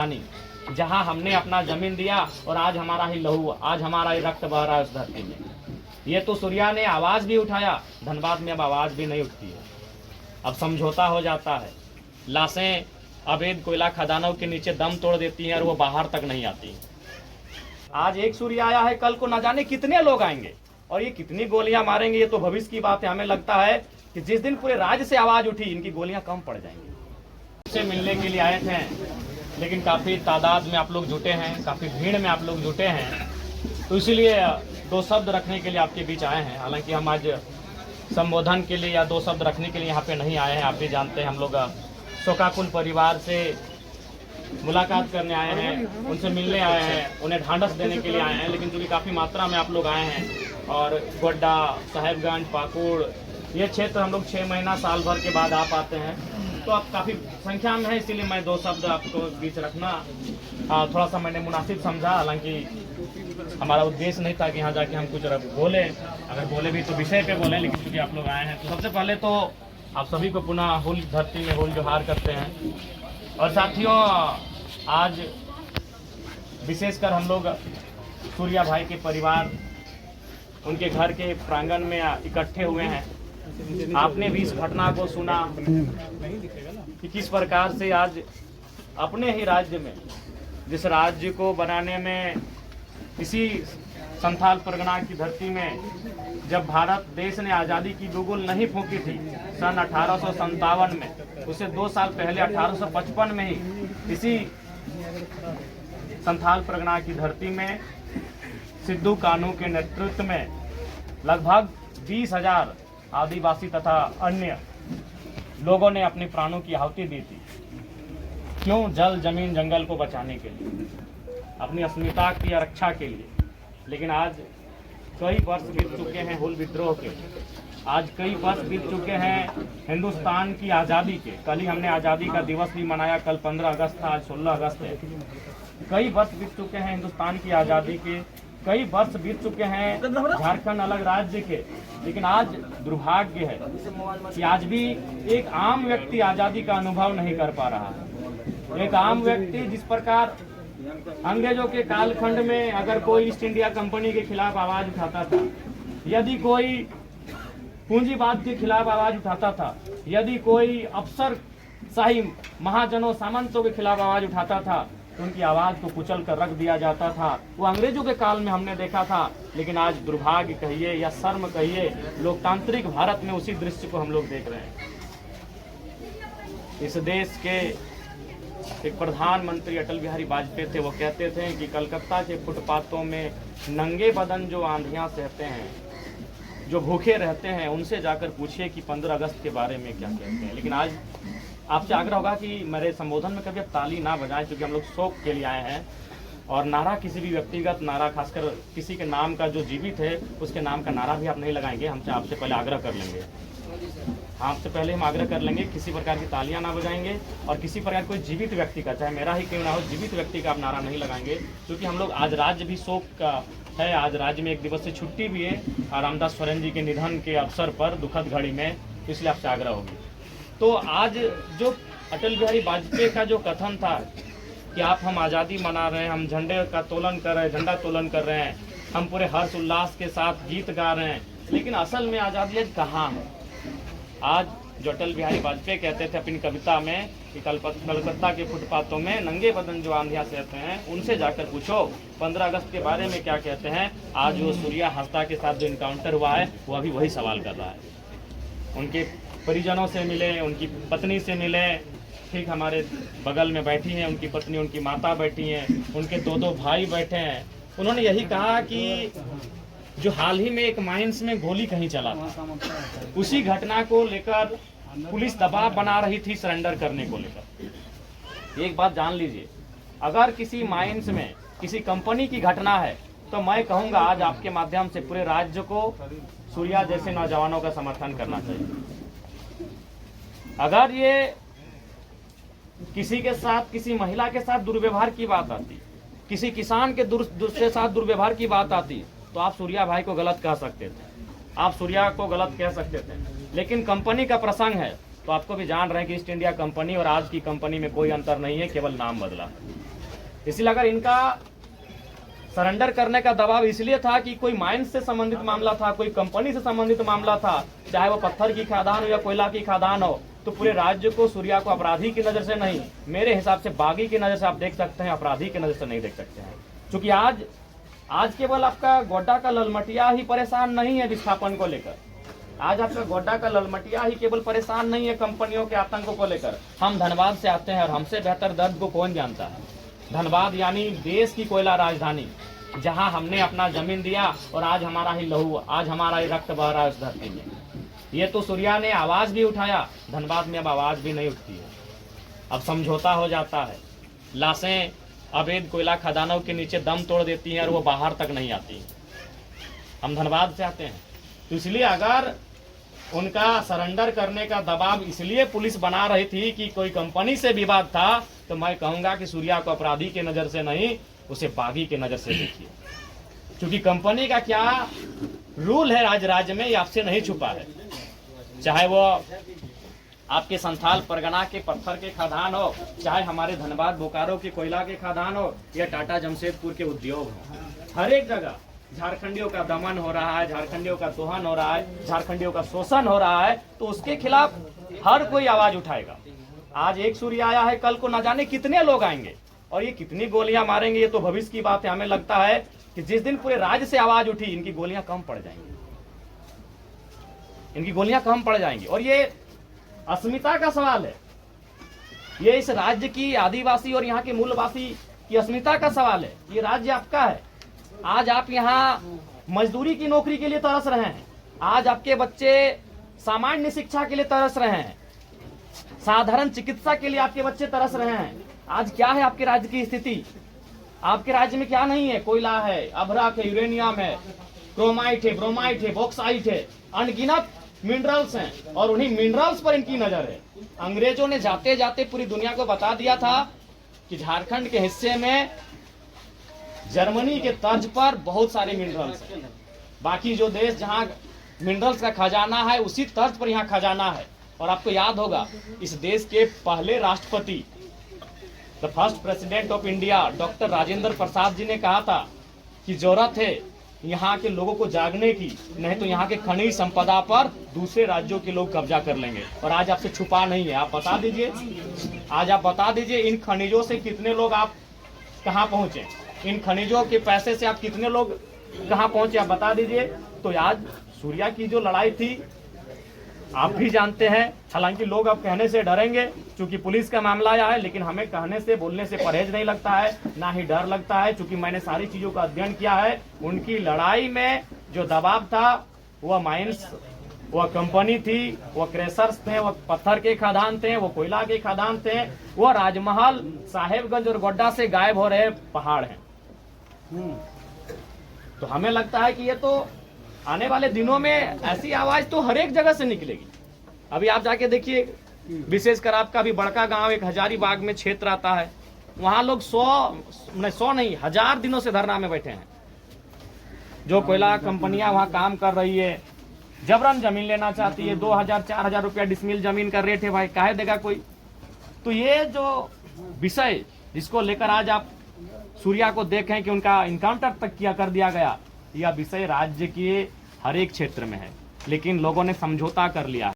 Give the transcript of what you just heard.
नहीं, जहां हमने अपना जमीन दिया और आज हमारा ही लहू, आज हमारा ही रक्त बह रहा है उस धरती में। ये तो सूर्या ने आवाज भी उठाया, धनबाद में अब आवाज भी नहीं उठती है। अब समझौता हो जाता है, लाशें अवैध कोयला खदानों के नीचे दम तोड़ देती हैं और वो बाहर तक नहीं आती। आज एक सूर्य आया है, कल को न जाने कितने लोग आएंगे और ये कितनी गोलियां मारेंगे, ये तो भविष्य की बात है। हमें लगता है कि जिस दिन पूरे राज्य से आवाज उठी, इनकी गोलियां कम पड़ जाएंगी। से मिलने के लिए आए थे, लेकिन काफ़ी तादाद में आप लोग जुटे हैं, काफ़ी भीड़ में आप लोग जुटे हैं, तो इसीलिए दो शब्द रखने के लिए आपके बीच आए हैं। हालांकि हम आज संबोधन के लिए या दो शब्द रखने के लिए यहाँ पे नहीं आए हैं। आप भी जानते हैं, हम लोग शोकाकुल परिवार से मुलाकात करने आए हैं, उनसे मिलने आए हैं, उन्हें ढांढस देने के लिए आए हैं। लेकिन चूँकि काफ़ी मात्रा में आप लोग आए हैं और गोड्डा, साहेबगंज, पाकुड़, ये क्षेत्र हम लोग 6 महीना साल भर के बाद आ पाते हैं, तो आप काफ़ी संख्या में है, इसीलिए मैं दो शब्द आपको बीच रखना थोड़ा सा मैंने मुनासिब समझा। हालांकि हमारा उद्देश्य नहीं था कि यहाँ जाके हम कुछ बोले, अगर बोले भी तो विषय पे बोले, लेकिन क्योंकि आप लोग आए हैं तो सबसे पहले तो आप सभी को पुनः हुल धरती में हुल जोहार करते हैं। और साथियों, आज विशेषकर हम लोग सूर्या भाई के परिवार उनके घर के प्रांगण में इकट्ठे हुए हैं। आपने भी इस घटना को सुना कि किस प्रकार से आज अपने ही राज्य में, जिस राज्य को बनाने में, इसी संथाल परगना की धरती में जब भारत देश ने आज़ादी की बिगुल नहीं फूंकी थी सन 1857 में, उससे 2 साल पहले 1855 में ही इसी संथाल परगना की धरती में सिद्धू कान्हू के नेतृत्व में लगभग 20,000 आदिवासी तथा अन्य लोगों ने अपने प्राणों की आहुति दी थी। क्यों? जल, जमीन, जंगल को बचाने के लिए, अपनी अस्मिता की रक्षा के लिए। लेकिन आज कई वर्ष बीत चुके हैं हुल विद्रोह के, आज कई वर्ष बीत चुके हैं हिंदुस्तान की आज़ादी के। कल ही हमने आज़ादी का दिवस भी मनाया, कल 15 अगस्त था, आज 16 अगस्त है। कई वर्ष बीत चुके हैं हिंदुस्तान की आज़ादी के, कई वर्ष बीत चुके हैं झारखंड अलग राज्य के। लेकिन आज दुर्भाग्य है कि आज भी एक आम व्यक्ति आज़ादी का अनुभव नहीं कर पा रहा है। एक आम व्यक्ति, जिस प्रकार अंग्रेजों के कालखंड में अगर कोई ईस्ट इंडिया कंपनी के खिलाफ आवाज उठाता था, यदि कोई पूंजीवाद के खिलाफ आवाज उठाता था, यदि कोई अफसर शाही महाजनों सामंतों के खिलाफ आवाज उठाता था, तो उनकी आवाज को कुचल कर रख दिया जाता था। वो अंग्रेजों के काल में हमने देखा था। लेकिन आज दुर्भाग्य कहिए या शर्म कहिए, लोकतांत्रिक भारत में उसी दृश्य को हम लोग देख रहे हैं। इस देश के एक प्रधानमंत्री अटल बिहारी वाजपेयी थे, वो कहते थे कि कलकत्ता के फुटपाथों में नंगे बदन जो आंधियां सहते हैं, जो भूखे रहते हैं, उनसे जाकर पूछिए कि 15 अगस्त के बारे में क्या कहते हैं। लेकिन आज आपसे आग्रह होगा कि मेरे संबोधन में कभी आप ताली ना बजाएं, क्योंकि हम लोग शोक के लिए आए हैं। और नारा, किसी भी व्यक्तिगत नारा, खासकर किसी के नाम का जो जीवित है उसके नाम का नारा भी आप नहीं लगाएंगे। हमसे आपसे पहले आग्रह कर लेंगे, आपसे पहले हम आग्रह कर लेंगे, किसी प्रकार की तालियां ना बजाएंगे और किसी प्रकार कोई जीवित व्यक्ति का, चाहे मेरा ही क्यों ना हो, जीवित व्यक्ति का आप नारा नहीं लगाएंगे। क्योंकि हम लोग, आज राज्य भी शोक का है, आज राज्य में 1 दिवस से छुट्टी भी है रामदास सोरेन जी के निधन के अवसर पर, दुखद घड़ी में, तो इसलिए आपसे आग्रह होगी। तो आज जो अटल बिहारी वाजपेयी का जो कथन था कि हम आज़ादी मना रहे हैं, हम झंडे का तोलन कर रहे हैं, झंडा तोलन कर रहे हैं, हम पूरे हर्ष उल्लास के साथ गीत गा रहे हैं, लेकिन असल में आज़ादी आज कहाँ है? आज जो अटल बिहारी वाजपेयी कहते थे अपनी कविता में कि कलकत्ता के फुटपाथों में नंगे बदन जो आंधियां सहते हैं, उनसे जाकर पूछो 15 अगस्त के बारे में क्या कहते हैं। आज वो सूर्या हंसदा के साथ जो इनकाउंटर हुआ है, वो अभी वही सवाल कर रहा है। उनके परिजनों से मिले, उनकी पत्नी से मिले, ठीक हमारे बगल में बैठी हैं उनकी पत्नी, उनकी माता बैठी हैं, उनके 2 भाई बैठे हैं। उन्होंने यही कहा कि जो हाल ही में एक माइंस में गोली कहीं चला था, उसी घटना को लेकर पुलिस दबाव बना रही थी सरेंडर करने को लेकर। एक बात जान लीजिए, अगर किसी माइंस में किसी कंपनी की घटना है, तो मैं कहूँगा आज आपके माध्यम से पूरे राज्य को सूर्या जैसे नौजवानों का समर्थन करना चाहिए। अगर ये किसी के साथ, किसी महिला के साथ दुर्व्यवहार की बात आती, किसी किसान के साथ दुर्व्यवहार की बात आती, तो आप सूर्या भाई को गलत कह सकते थे, आप सूर्या को गलत कह सकते थे। लेकिन कंपनी का प्रसंग है, तो आपको भी जान रहे हैं कि ईस्ट इंडिया कंपनी और आज की कंपनी में कोई अंतर नहीं है, केवल नाम बदला। इसलिए अगर इनका सरेंडर करने का दबाव इसलिए था कि कोई माइंस से संबंधित मामला था, कोई कंपनी से संबंधित मामला था, चाहे वो पत्थर की खादान हो या कोयला की खादान हो, तो पूरे राज्य को सूर्या को अपराधी की नजर से नहीं, मेरे हिसाब से बागी की नजर से आप देख सकते हैं, अपराधी की नजर से नहीं देख सकते हैं। क्योंकि आज केवल आपका गोड्डा का ललमटिया ही परेशान नहीं है विस्थापन को लेकर। आज आपका गोड्डा का ललमटिया ही केवल परेशान नहीं है कंपनियों के आतंकों को लेकर। हम धनबाद से आते हैं और हमसे बेहतर दर्द को कौन जानता है। धनबाद यानी देश की कोयला राजधानी, जहां हमने अपना जमीन दिया और आज हमारा ही लहू, आज हमारा ही रक्त बह रहा है उस धरती में। ये तो सूर्या ने आवाज भी उठाया, धनबाद में अब आवाज भी नहीं उठती है। अब समझौता हो जाता है, लाशें अवैध कोयला खदानों के नीचे दम तोड़ देती हैं और वो बाहर तक नहीं आती। हम धनबाद से आते हैं, तो इसलिए अगर उनका सरेंडर करने का दबाव इसलिए पुलिस बना रही थी कि कोई कंपनी से विवाद था, तो मैं कहूंगा कि सूर्या को अपराधी के नजर से नहीं, उसे बागी के नजर से देखिए। क्योंकि कंपनी का क्या रूल है राज्य में, ये आपसे नहीं छुपा है। चाहे वो आपके संथाल परगना के पत्थर के खदान हो, चाहे हमारे धनबाद बोकारो के कोयला के खदान हो, या टाटा जमशेदपुर के उद्योग हो, हर एक जगह झारखंडियों का दमन हो रहा है, झारखंडियों का दोहन हो रहा है, झारखंडियों का शोषण हो रहा है, तो उसके खिलाफ हर कोई आवाज उठाएगा। आज एक सूर्य आया है, कल को न जाने कितने लोग आएंगे और ये कितनी गोलियां मारेंगे, ये तो भविष्य की बात है। हमें लगता है कि जिस दिन पूरे राज्य से आवाज उठी, इनकी गोलियां कम पड़ जाएंगी, इनकी गोलियां कम पड़ जाएंगी। और ये अस्मिता का सवाल है, ये इस राज्य की आदिवासी और यहाँ के मूलवासी की अस्मिता का सवाल है। ये राज्य आपका है। आज आप यहाँ मजदूरी की नौकरी के लिए तरस रहे हैं, आज आपके बच्चे सामान्य शिक्षा के लिए तरस रहे हैं, साधारण चिकित्सा के लिए आपके बच्चे तरस रहे हैं। आज क्या है आपके राज्य की स्थिति? आपके राज्य में क्या नहीं है? कोयला है, अभ्रक है, यूरेनियम है, क्रोमाइट है, ब्रोमाइट है, बॉक्साइट है, अनगिनत मिनरल्स हैं और उन्हीं मिनरल्स पर इनकी नजर है। अंग्रेजों ने जाते जाते पूरी दुनिया को बता दिया था कि झारखंड के हिस्से में जर्मनी के तर्ज पर बहुत सारे मिनरल्स हैं। बाकी जो देश जहां मिनरल्स का खजाना है, उसी तर्ज पर यहाँ खजाना है। और आपको याद होगा, इस देश के पहले राष्ट्रपति, the first president of India, doctor Rajendra Prasad ji ने कहा था कि जरूरत है यहाँ के लोगों को जागने की, नहीं तो यहाँ के खनिज संपदा पर दूसरे राज्यों के लोग कब्जा कर लेंगे। और आज आपसे छुपा नहीं है, आप बता दीजिए, आज आप बता दीजिए इन खनिजों से कितने लोग आप कहाँ पहुंचे, इन खनिजों के पैसे से आप कितने लोग कहाँ पहुंचे, आप बता दीजिए। तो आज सूर्या की जो लड़ाई थी आप भी जानते हैं। हालांकि लोग अब कहने से डरेंगे क्योंकि पुलिस का मामला आया है, लेकिन हमें कहने से, बोलने से परहेज नहीं लगता है, ना ही डर लगता है, क्योंकि मैंने सारी चीजों का अध्ययन किया है। उनकी लड़ाई में जो दबाव था, वह माइंस, वह कंपनी थी, वह क्रेशर्स थे, वह पत्थर के खदान थे, वो कोयला के खदान थे, वह राजमहल, साहेबगंज और गोड्डा से गायब हो रहे पहाड़ हैं। तो हमें लगता है कि ये तो आने वाले दिनों में ऐसी आवाज तो हर एक जगह से निकलेगी। अभी आप जाके देखिए, विशेषकर आपका भी बड़का गांव एक हजारीबाग में क्षेत्र आता है, वहां लोग 100 नहीं 1000 दिनों से धरना में बैठे हैं। जो कोयला कंपनियां वहां काम कर रही है, जबरन जमीन लेना चाहती है, 2000-4000 रुपया डिसमिल जमीन का रेट है भाई, काहे देगा कोई। तो ये जो विषय जिसको लेकर आज आप सूर्या को देखें कि उनका इनकाउंटर तक किया कर दिया गया, यह विषय राज्य के हर एक क्षेत्र में है, लेकिन लोगों ने समझौता कर लिया।